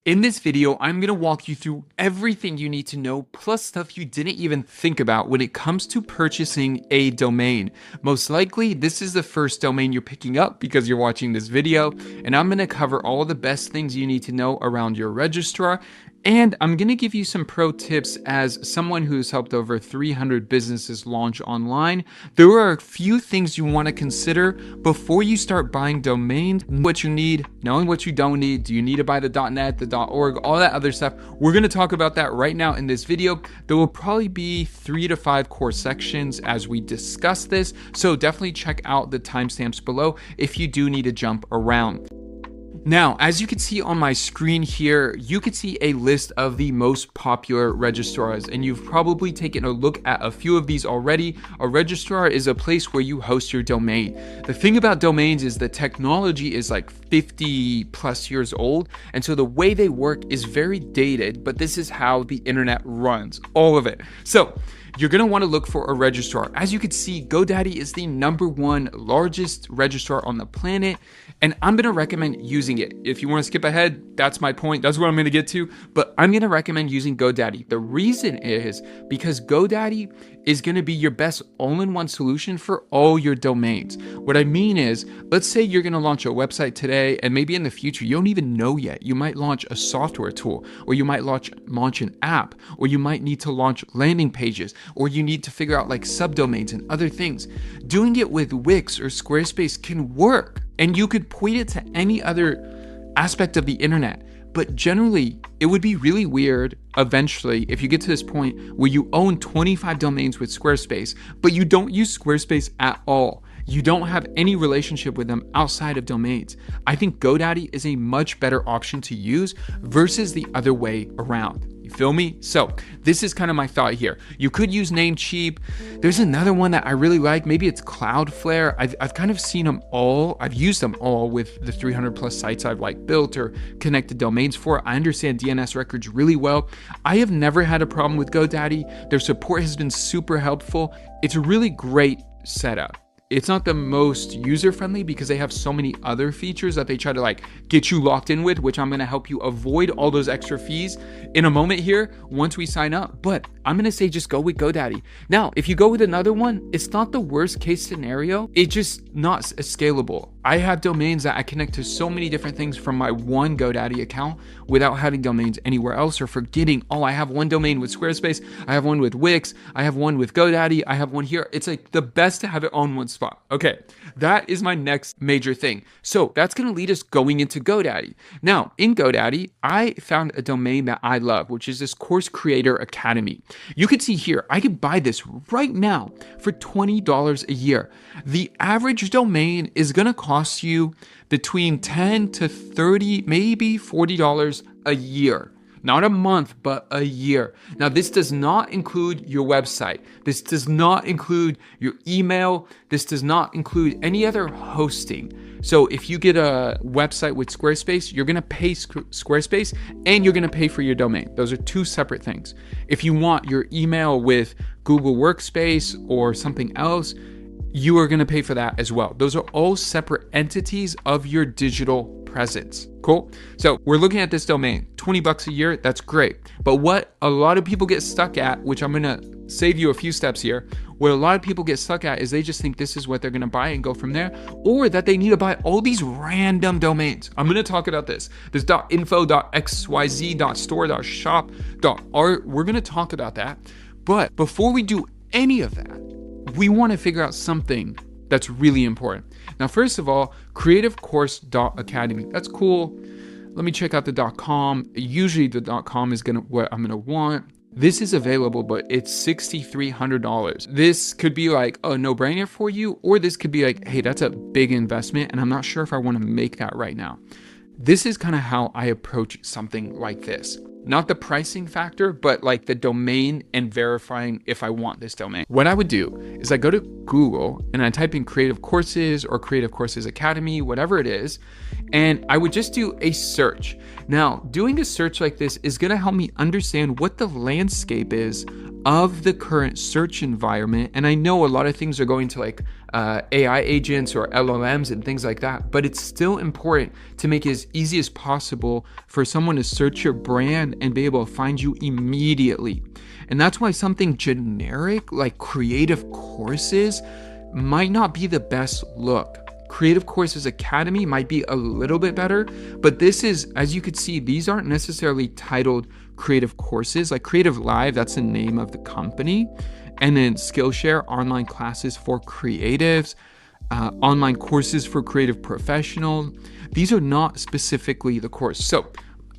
In this video, I'm going to walk you through everything you need to know, plus stuff you didn't even think about when it comes to purchasing a domain. Most likely, this is the first domain you're picking up because you're watching this video, and I'm going to cover all the best things you need to know around your registrar. And I'm going to give you some pro tips as someone who's helped over 300 businesses launch online. There are a few things you want to consider before you start buying domains, what you need, knowing what you don't need. Do you need to buy the .net, the .org, all that other stuff? We're going to talk about that right now in this video. There will probably be 3 to 5 core sections as we discuss this. So definitely check out the timestamps below if you do need to jump around. Now, as you can see on my screen here, you can see a list of the most popular registrars, and you've probably taken a look at a few of these already. A registrar is a place where you host your domain. The thing about domains is the technology is like 50 plus years old, and so the way they work is very dated, but this is how the internet runs, all of it. So you're going to want to look for a registrar. As you can see, GoDaddy is the #1 largest registrar on the planet, and I'm going to recommend using it. If you want to skip ahead, that's my point. That's what I'm going to get to, but I'm going to recommend using GoDaddy. The reason is because GoDaddy is going to be your best all-in-one solution for all your domains. What I mean is, let's say you're going to launch a website today, and maybe in the future, you don't even know yet. You might launch a software tool, or you might launch an app, or you might need to launch landing pages, or you need to figure out like subdomains and other things. Doing it with Wix or Squarespace can work, and you could point it to any other aspect of the internet. But generally, it would be really weird eventually if you get to this point where you own 25 domains with Squarespace, but you don't use Squarespace at all. You don't have any relationship with them outside of domains. I think GoDaddy is a much better option to use versus the other way around. You feel me? So this is kind of my thought here. You could use Namecheap. There's another one that I really like. Maybe it's Cloudflare. I've kind of seen them all. I've used them all with the 300 plus sites I've like built or connected domains for. I understand DNS Records really well. I have never had a problem with GoDaddy. Their support has been super helpful. It's a really great setup. It's not the most user-friendly because they have so many other features that they try to like get you locked in with, which I'm going to help you avoid all those extra fees in a moment here once we sign up. But I'm going to say just go with GoDaddy. Now, if you go with another one, it's not the worst case scenario. It's just not scalable. I have domains that I connect to so many different things from my one GoDaddy account without having domains anywhere else or forgetting, oh, I have one domain with Squarespace, I have one with Wix, I have one with GoDaddy, I have one here. It's like the best to have it on one spot. Okay, that is my next major thing. So that's going to lead us going into GoDaddy. Now, in GoDaddy, I found a domain that I love, which is this Course Creator Academy. You can see here, I could buy this right now for $20 a year. The average domain is going to cost you between $10 to $30, maybe $40 a year. Not a month, but a year. Now, this does not include your website. This does not include your email. This does not include any other hosting. So if you get a website with Squarespace, you're going to pay Squarespace and you're going to pay for your domain. Those are two separate things. If you want your email with Google Workspace or something else, you are going to pay for that as well. Those are all separate entities of your digital presence. Cool. So we're looking at this domain, $20 a year. That's great. But what a lot of people get stuck at, which I'm going to save you a few steps here. What a lot of people get stuck at is they just think this is what they're going to buy and go from there, or that they need to buy all these random domains. I'm going to talk about this. There's .info, .xyz, .store, .shop, .art. We're going to talk about that. But before we do any of that, we want to figure out something that's really important. Now, first of all, creativecourse.academy. That's cool. Let me check out the .com. Usually the .com is what I'm gonna want. This is available, but it's $6,300. This could be like a no-brainer for you, or this could be like, hey, that's a big investment, and I'm not sure if I want to make that right now. This is kind of how I approach something like this. Not the pricing factor, but like the domain and verifying if I want this domain. What I would do is I go to Google and I type in Creative Courses or Creative Courses Academy, whatever it is, and I would just do a search. Now, doing a search like this is going to help me understand what the landscape is of the current search environment. And I know a lot of things are going to like AI agents or LLMs and things like that. But it's still important to make it as easy as possible for someone to search your brand and be able to find you immediately. And that's why something generic like Creative Courses might not be the best look. Creative Courses Academy might be a little bit better, but this is, as you could see, these aren't necessarily titled Creative Courses. Like Creative Live, that's the name of the company. And then Skillshare, online classes for creatives, online courses for creative professionals. These are not specifically the course. So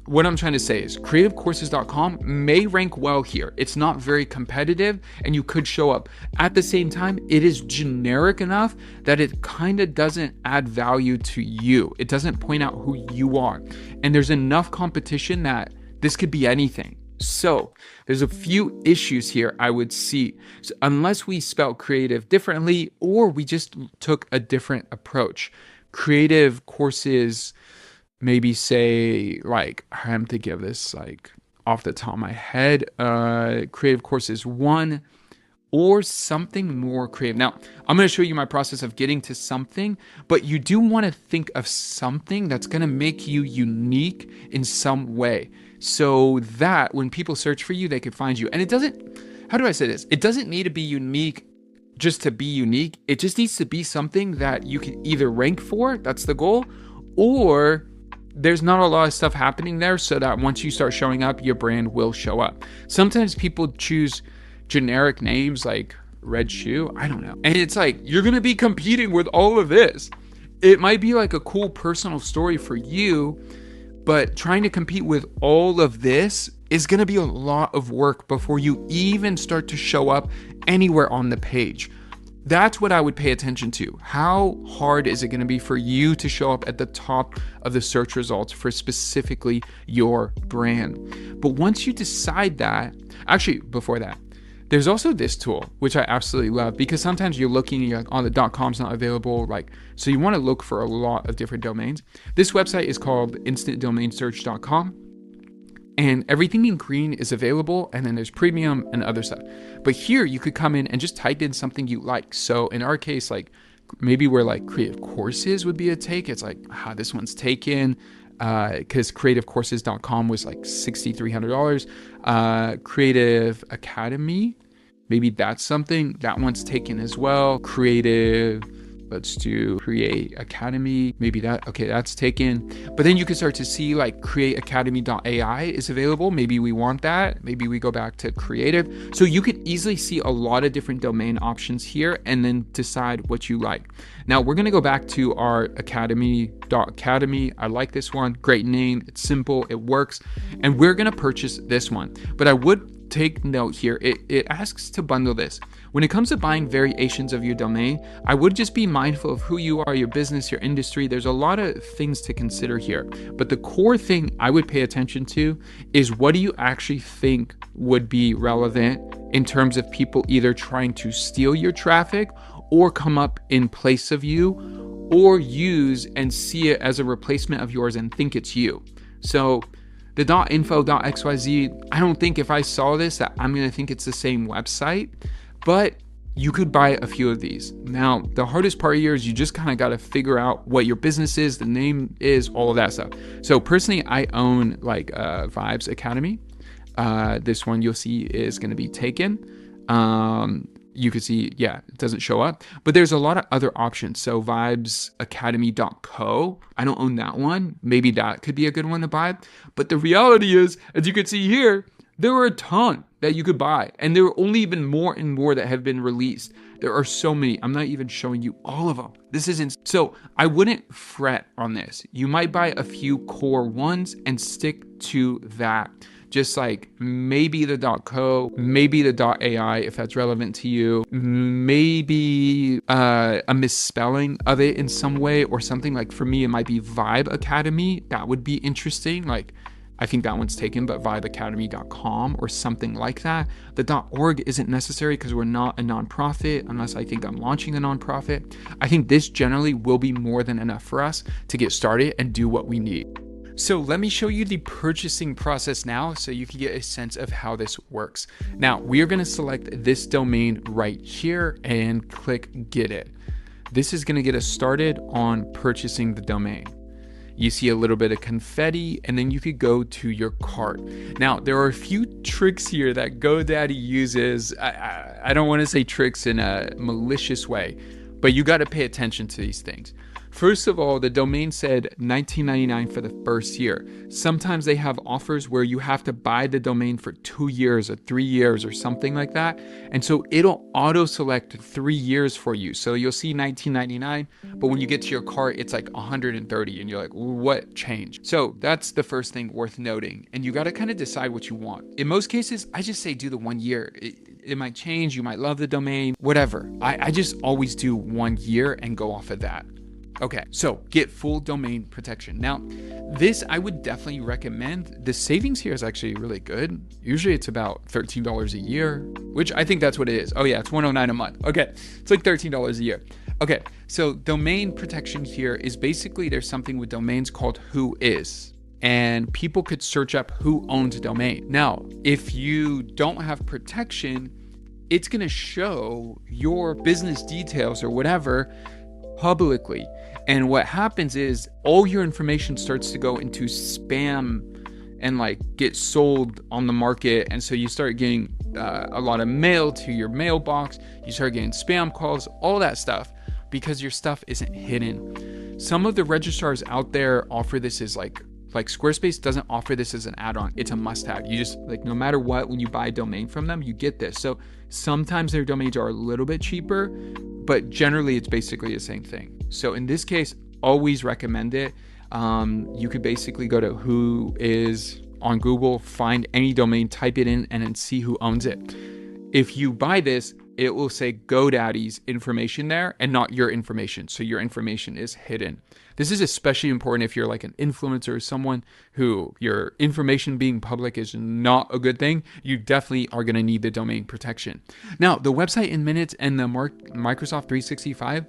what I'm trying to say is creativecourses.com may rank well here. It's not very competitive and you could show up. At the same time, it is generic enough that it kind of doesn't add value to you. It doesn't point out who you are. And there's enough competition that this could be anything. So there's a few issues here I would see. So unless we spell creative differently or we just took a different approach. Creative Courses, maybe say like, I'm thinking of this like off the top of my head, Creative Courses 1 or something more creative. Now, I'm going to show you my process of getting to something, but you do want to think of something that's going to make you unique in some way so that when people search for you, they can find you. And it doesn't, how do I say this? It doesn't need to be unique just to be unique. It just needs to be something that you can either rank for, that's the goal, or there's not a lot of stuff happening there so that once you start showing up, your brand will show up. Sometimes people choose generic names like Red Shoe, I don't know. And it's like, you're going to be competing with all of this. It might be like a cool personal story for you, but trying to compete with all of this is going to be a lot of work before you even start to show up anywhere on the page. That's what I would pay attention to. How hard is it going to be for you to show up at the top of the search results for specifically your brand? But once you decide that, actually before that, there's also this tool, which I absolutely love because sometimes you're looking, you're like, oh, the .com's not available. Like, so you want to look for a lot of different domains. This website is called instantdomainsearch.com. And everything in green is available, and then there's premium and other stuff. But here you could come in and just type in something you like. So in our case, like maybe where like Creative Courses would be a take. It's like, this one's taken because creativecourses.com was like $6,300. Creative Academy, maybe that's something. That one's taken as well. Creative, let's do Create Academy. Maybe that, okay, that's taken. But then you can start to see like createacademy.ai is available. Maybe we want that. Maybe we go back to creative. So you could easily see a lot of different domain options here and then decide what you like. Now we're going to go back to our academy.academy. I like this one. Great name. It's simple. It works. And we're going to purchase this one. But I would take note here, it asks to bundle this. When it comes to buying variations of your domain, I would just be mindful of who you are, your business, your industry. There's a lot of things to consider here. But the core thing I would pay attention to is what do you actually think would be relevant in terms of people either trying to steal your traffic or come up in place of you or use and see it as a replacement of yours and think it's you. So the .info.xyz, I don't think if I saw this that I'm going to think it's the same website, but you could buy a few of these. Now, the hardest part here is you just kind of got to figure out what your business is, the name is, all of that stuff. So personally, I own like Vibes Academy. This one you'll see is going to be taken. You can see, yeah, it doesn't show up, but there's a lot of other options. So vibesacademy.co, I don't own that one. Maybe that could be a good one to buy. But the reality is, as you can see here, there are a ton that you could buy. And there are only even more and more that have been released. There are so many. I'm not even showing you all of them. This isn't. So I wouldn't fret on this. You might buy a few core ones and stick to that. Just like maybe the .co, maybe the .ai if that's relevant to you, maybe a misspelling of it in some way or something. Like for me, it might be Vibe Academy. That would be interesting. Like I think that one's taken, but vibeacademy.com or something like that. The .org isn't necessary because we're not a nonprofit unless I think I'm launching a nonprofit. I think this generally will be more than enough for us to get started and do what we need. So let me show you the purchasing process now so you can get a sense of how this works. Now we are going to select this domain right here and click get it. this is going to get us started on purchasing the domain. You see a little bit of confetti, and then you could go to your cart. Now, there are a few tricks here that GoDaddy uses. I don't want to say tricks in a malicious way, but you got to pay attention to these things. First of all, the domain said $19.99 for the first year. Sometimes they have offers where you have to buy the domain for 2 years or 3 years or something like that. And so it'll auto select 3 years for you. So you'll see $19.99, but when you get to your cart, it's like $130 and you're like, what changed? So that's the first thing worth noting. And you got to kind of decide what you want. In most cases, I just say do the 1 year. It might change. You might love the domain, whatever. I just always do 1 year and go off of that. Okay, so get full domain protection. Now, this I would definitely recommend. The savings here is actually really good. Usually it's about $13 a year, which I think that's what it is. Oh yeah, it's $109 a month. Okay, it's like $13 a year. Okay, so domain protection here is basically there's something with domains called who is. And people could search up who owns a domain. Now, if you don't have protection, it's gonna show your business details or whatever publicly. And what happens is all your information starts to go into spam and like get sold on the market. And so you start getting a lot of mail to your mailbox. You start getting spam calls, all that stuff, because your stuff isn't hidden. Some of the registrars out there offer this as like Squarespace doesn't offer this as an add-on. It's a must-have. You just like, no matter what, when you buy a domain from them, you get this. So sometimes their domains are a little bit cheaper, but generally it's basically the same thing. So in this case, always recommend it. You could basically go to who is on Google, find any domain, type it in, and then see who owns it. If you buy this, it will say GoDaddy's information there and not your information. So your information is hidden. This is especially important if you're like an influencer or someone who your information being public is not a good thing. You definitely are going to need the domain protection. Now, the website in minutes and the Microsoft 365,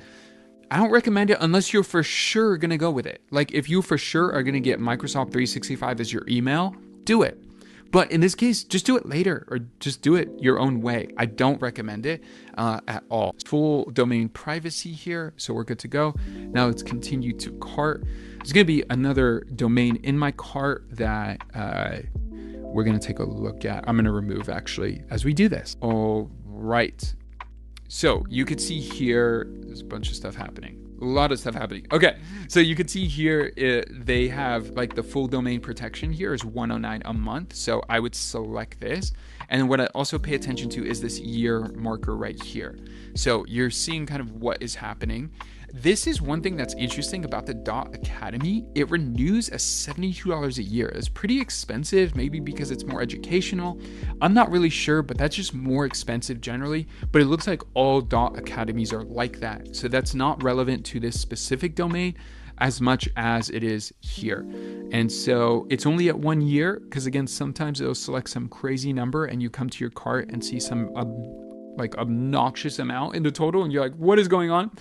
I don't recommend it unless you're for sure going to go with it. Like if you for sure are going to get Microsoft 365 as your email, do it. But in this case, just do it later or just do it your own way. I don't recommend it at all. Full domain privacy here, so we're good to go. Now let's continue to cart. There's going to be another domain in my cart that we're going to take a look at. I'm going to remove actually as we do this. All right. So you could see here, there's a bunch of stuff happening. A lot of stuff happening. Okay, so you can see here, they have like the full domain protection here is $109 a month. So I would select this. And what I also pay attention to is this year marker right here. So you're seeing kind of what is happening. This is one thing that's interesting about the .academy. It renews at $72 a year. It's pretty expensive, maybe because it's more educational. I'm not really sure, but that's just more expensive generally. But it looks like all .academies are like that. So that's not relevant to this specific domain as much as it is here. And so it's only at 1 year, because again, sometimes it'll select some crazy number and you come to your cart and see some like obnoxious amount in the total and you're like, what is going on?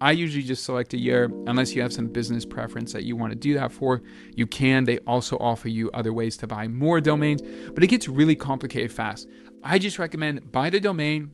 I usually just select a year unless you have some business preference that you want to do that for. You can. They also offer you other ways to buy more domains, but it gets really complicated fast. I just recommend buy the domain,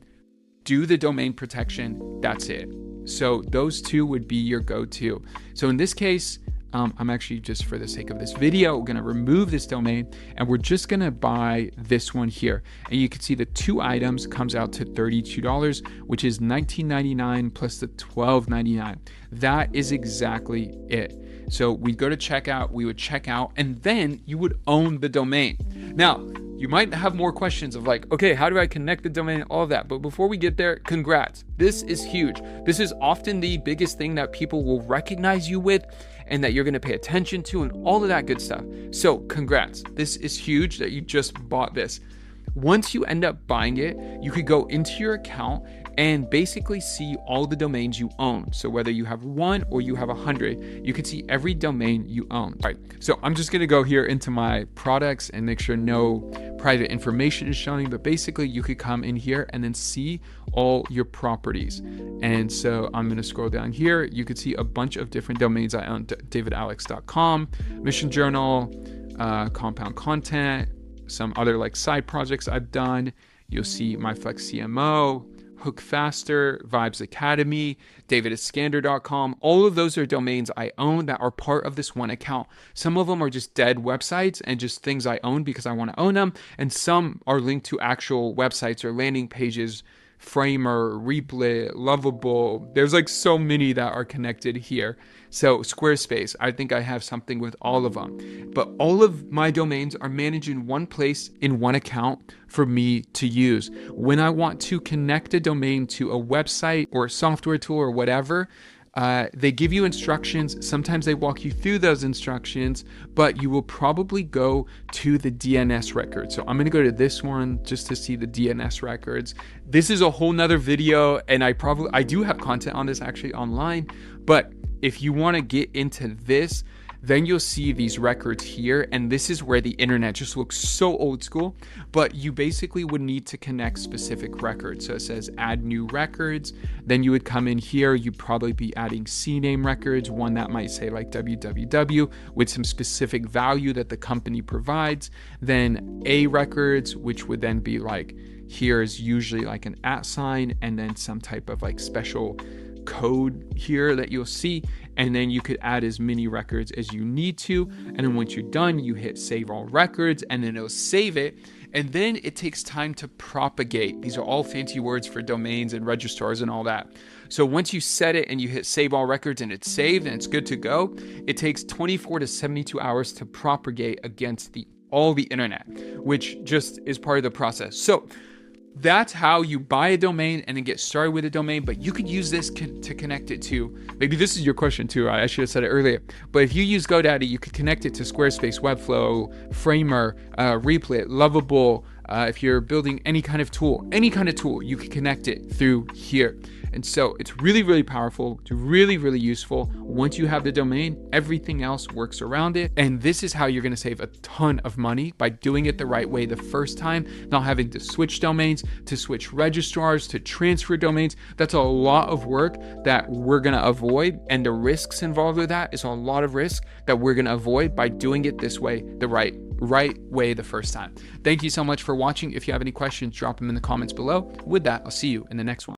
do the domain protection. That's it. So those two would be your go-to. So in this case, I'm actually, just for the sake of this video, going to remove this domain and we're just going to buy this one here. And you can see the 2 items comes out to $32, which is $19.99 plus the $12.99. That is exactly it. So we go to checkout, we would check out, and then you would own the domain. Now, you might have more questions of like, okay, how do I connect the domain, all of that. But before we get there, congrats. This is huge. This is often the biggest thing that people will recognize you with and that you're going to pay attention to and all of that good stuff. So congrats. This is huge that you just bought this. Once you end up buying it, you could go into your account and basically see all the domains you own. So whether you have 1 or you have 100, you can see every domain you own. All right, so I'm just gonna go here into my products and make sure no private information is showing, but basically you could come in here and then see all your properties. And so I'm gonna scroll down here. You could see a bunch of different domains I own: davidalex.com, Mission Journal, Compound Content, some other like side projects I've done. You'll see my Flex CMO, Hook Faster, Vibes Academy, davidiscander.com. All of those are domains I own that are part of this one account. Some of them are just dead websites and just things I own because I want to own them. And some are linked to actual websites or landing pages, Framer, Replit, Lovable. There's like so many that are connected here. So Squarespace, I think I have something with all of them. But all of my domains are managed in one place, in one account for me to use. When I want to connect a domain to a website or a software tool or whatever, they give you instructions. Sometimes they walk you through those instructions, but you will probably go to the DNS records. So I'm going to go to this one just to see the DNS records. This is a whole nother video, and I do have content on this actually online, but if you want to get into this, then you'll see these records here, and this is where the internet just looks so old school, but you basically would need to connect specific records. So it says add new records, then you would come in here, you'd probably be adding CNAME records, one that might say like www with some specific value that the company provides, then A records, which would then be like, here is usually like an @ sign, and then some type of like special code here that you'll see, and then you could add as many records as you need to, and then once you're done you hit save all records, and then it'll save it, and then it takes time to propagate. These are all fancy words for domains and registrars and all that. So once you set it and you hit save all records and it's saved and it's good to go, it takes 24 to 72 hours to propagate against all the internet, which just is part of the process. So that's how you buy a domain and then get started with a domain, but you could use this to connect it to, maybe this is your question too, I should have said it earlier, but if you use GoDaddy, you could connect it to Squarespace, Webflow, Framer, Replit, Lovable. If you're building any kind of tool, you can connect it through here. And so it's really, really powerful. It's really, really useful. Once you have the domain, everything else works around it. And this is how you're going to save a ton of money by doing it the right way the first time, not having to switch domains, to switch registrars, to transfer domains. That's a lot of work that we're going to avoid. And the risks involved with that is a lot of risk that we're going to avoid by doing it this way, the right way the first time. Thank you so much for watching. If you have any questions, drop them in the comments below. With that, I'll see you in the next one.